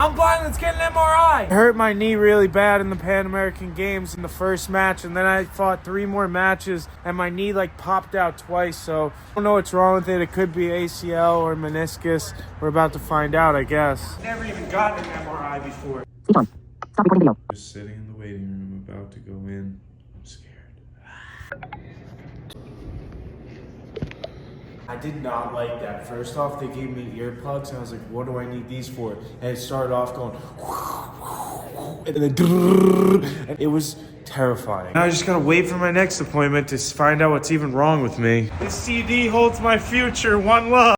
I'm blind, let's get an MRI. I hurt my knee really bad in the Pan American Games in the first match, and then I fought 3 more matches, and my knee popped out twice, so I don't know what's wrong with it. It could be ACL or meniscus. We're about to find out, I guess. Never even gotten an MRI before. Stop recording video. Just sitting in the waiting room, about to go in. I'm scared. I did not like that. First off, they gave me earplugs, and I was like, what do I need these for? And it started off going, and then and it was terrifying. Now I just gotta wait for my next appointment to find out what's even wrong with me. This CD holds my future. One love.